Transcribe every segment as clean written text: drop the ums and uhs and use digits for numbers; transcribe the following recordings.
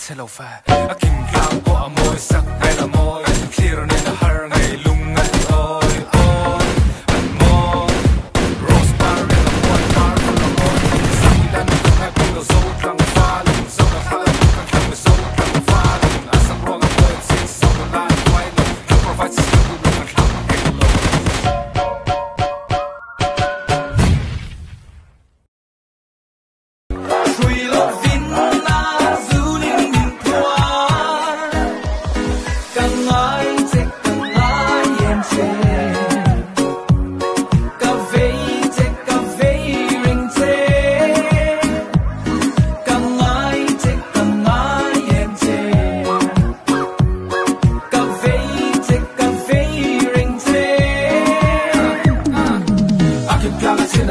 sẽ lâu phà kim cang của môi sắc hay là môi khi rồi nên là har ngày lung ngắt thì ôi ôi anh môi rose bar là môi bar là môi sắc đi đan được hai bên đầu dấu trắng pha lung dấu là pha lung trắng trắng dấu trắng pha lung asam rong là môi xinh sâu là lại quay lung không provide system của lung là khắp hết lung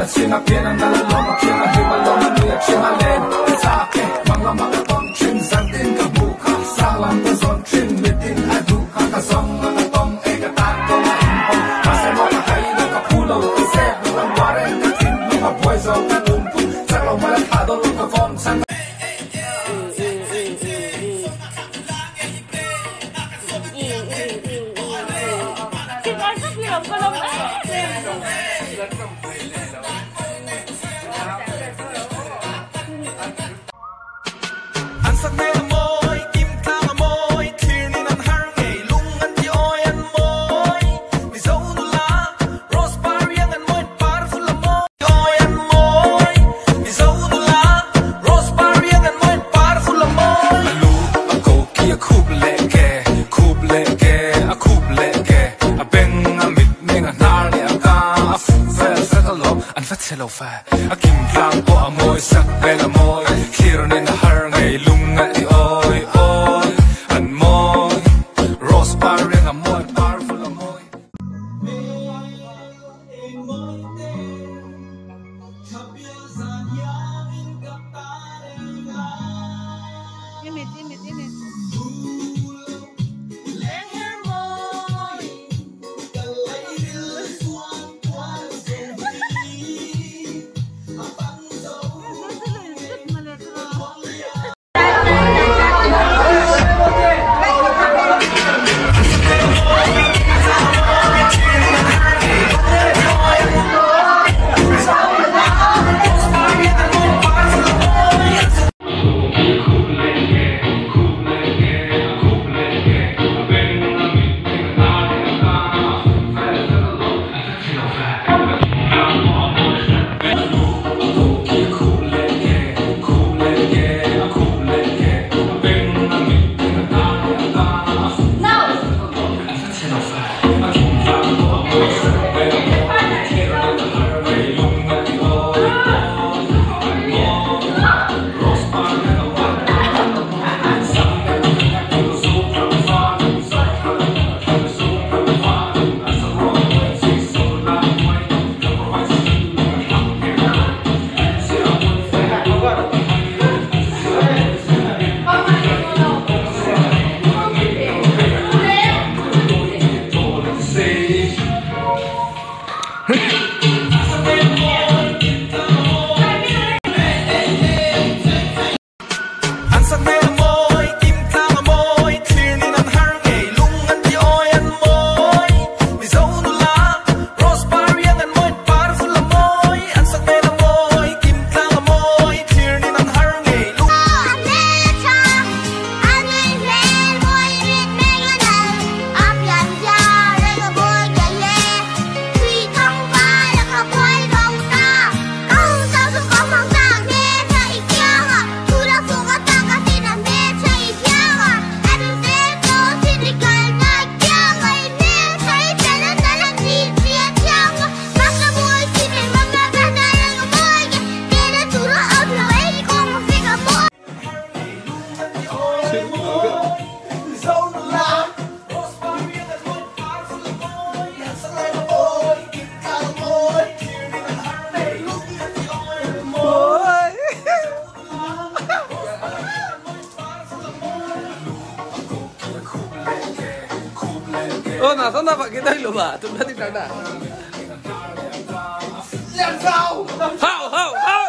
Sing up in and la la ma kina hi ma lo ma ni chin a len sa ke mang la ma ka tong chin san tin ka bu kha sa lam ka zon chin mi tin a du kha ka song ma ka tong e ka ta ko ma in pong ma se mo ka hai lo ka pu lo ka se lo ka wa re ka tin lo ka poi zo ka lum pu sa lo ma la kha do lo ka von san sẽ lâu phà kim cang của môi sắc hay là môi khi rồi nên là har ngày lung ngắt thì ôi ôi anh môi rose bar riêng là môi powerful là môi Nasaan na ba kita yung luba? Ito na tingnan na. Let's go! How! How! How!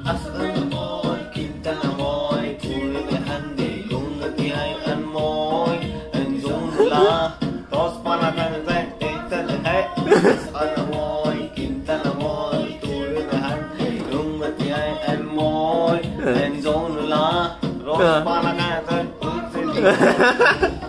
as an amoy, kinta amoy, tui de handi, lunga ti ay an moy, an zung la, tos pana kan zay, tita de hey, as an amoy, kinta amoy, tui de handi, lunga ti ay an moy, an zung la, tos pana kan zay,